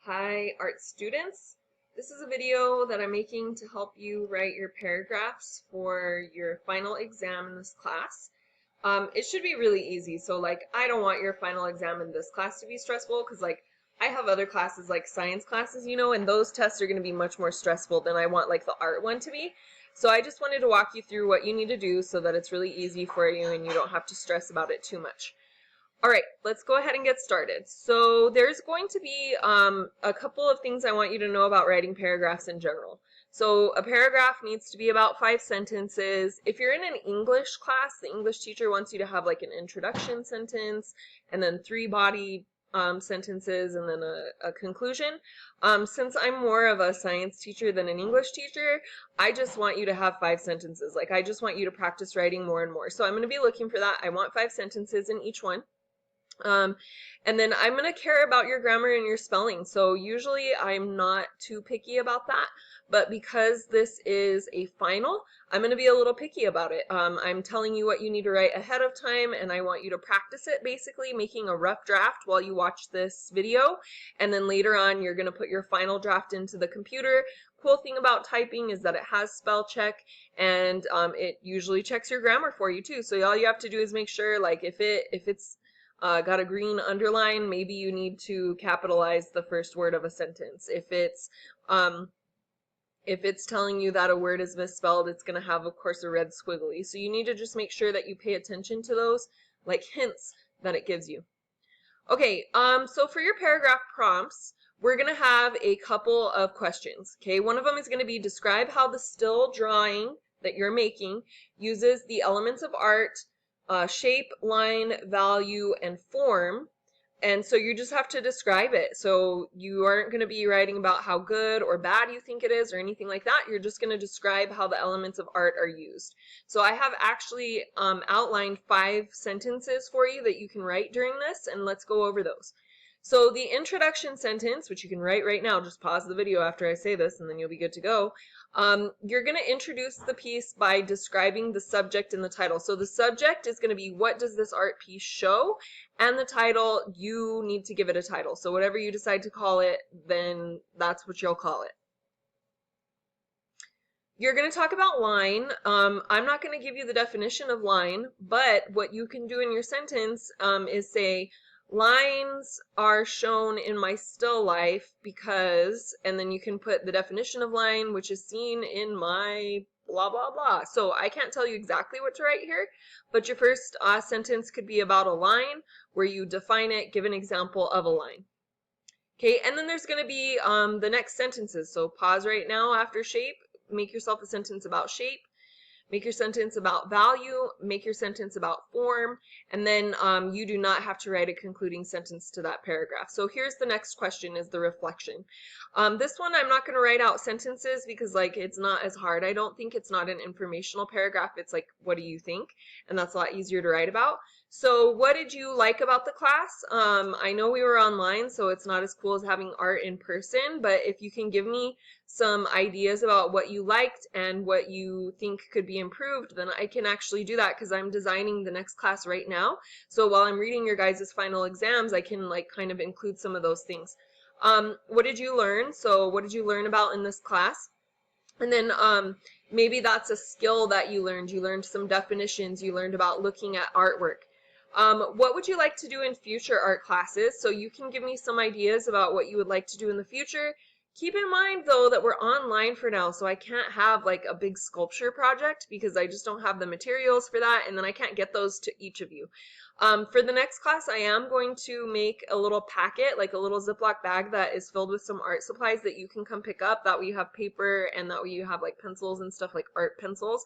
Hi, art students. This is a video that I'm making to help you write your paragraphs for your final exam in this class. It should be really easy. So I don't want your final exam in this class to be stressful because I have other classes like science classes, and those tests are going to be much more stressful than I want like the art one to be. So I just wanted to walk you through what you need to do so that it's really easy for you and you don't have to stress about it too much. All right, let's go ahead and get started. So there's going to be a couple of things I want you to know about writing paragraphs in general. So a paragraph needs to be about 5 sentences. If you're in an English class, the English teacher wants you to have like an introduction sentence and then 3 body sentences and then a conclusion. Since I'm more of a science teacher than an English teacher, I just want you to have 5 sentences. I just want you to practice writing more and more. So I'm going to be looking for that. I want 5 sentences in each one. Um, and then I'm going to care about your grammar and your spelling. So usually I'm not too picky about that, but because this is a final, I'm going to be a little picky about it. I'm telling you what you need to write ahead of time, and I want you to practice it, basically making a rough draft while you watch this video. And then later on, you're going to put your final draft into the computer. Cool thing about typing is that it has spell check, and it usually checks your grammar for you too. So all you have to do is make sure, like if it's got a green underline, maybe you need to capitalize the first word of a sentence. If it's telling you that a word is misspelled, it's going to have, of course, a red squiggly. So you need to just make sure that you pay attention to those, like hints that it gives you. Okay, so for your paragraph prompts, we're going to have a couple of questions. Okay, one of them is going to be describe how the still drawing that you're making uses the elements of art, shape, line, value, and form. And so you just have to describe it. So you aren't going to be writing about how good or bad you think it is or anything like that. You're just going to describe how the elements of art are used. So I have actually outlined 5 sentences for you that you can write during this, and let's go over those. So the introduction sentence, which you can write right now, just pause the video after I say this and then you'll be good to go. You're going to introduce the piece by describing the subject and the title. So the subject is going to be what does this art piece show? And the title, you need to give it a title. So whatever you decide to call it, then that's what you'll call it. You're going to talk about line. I'm not going to give you the definition of line, but what you can do in your sentence is say, lines are shown in my still life because, and then you can put the definition of line, which is seen in my blah, blah, blah. So I can't tell you exactly what to write here, but your first sentence could be about a line where you define it, give an example of a line. Okay, and then there's going to be the next sentences. So pause right now after shape. Make yourself a sentence about shape, make your sentence about value, make your sentence about form, and then you do not have to write a concluding sentence to that paragraph. So here's the next question, is the reflection. This one I'm not going to write out sentences because it's not as hard. I don't think it's not an informational paragraph. It's like, what do you think? And that's a lot easier to write about. So what did you like about the class? I know we were online, so it's not as cool as having art in person, but if you can give me some ideas about what you liked and what you think could be improved, then I can actually do that because I'm designing the next class right now. So while I'm reading your guys' final exams, I can kind of include some of those things. What did you learn? So what did you learn about in this class? And then maybe that's a skill that you learned. You learned some definitions. You learned about looking at artwork. What would you like to do in future art classes? So you can give me some ideas about what you would like to do in the future. Keep in mind, though, that we're online for now, so I can't have a big sculpture project because I just don't have the materials for that, and then I can't get those to each of you. For the next class, I am going to make a little packet, like a little Ziploc bag that is filled with some art supplies that you can come pick up. That way you have paper, and that way you have pencils and stuff, like art pencils.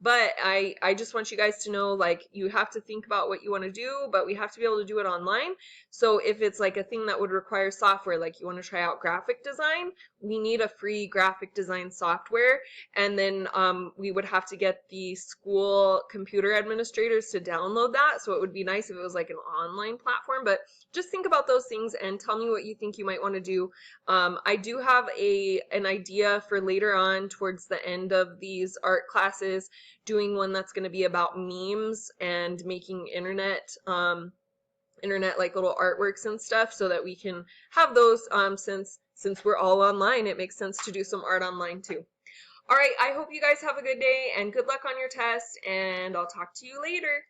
But I just want you guys to know, you have to think about what you want to do, but we have to be able to do it online. So if it's a thing that would require software, like you want to try out graphic design, we need a free graphic design software. And then we would have to get the school computer administrators to download that. So it would be nice if it was an online platform, but just think about those things and tell me what you think you might want to do. I do have an idea for later on towards the end of these art classes, doing one that's going to be about memes and making internet internet, like little artworks and stuff, so that we can have those. Since we're all online, it makes sense to do some art online too. All right, I hope you guys have a good day and good luck on your test, and I'll talk to you later.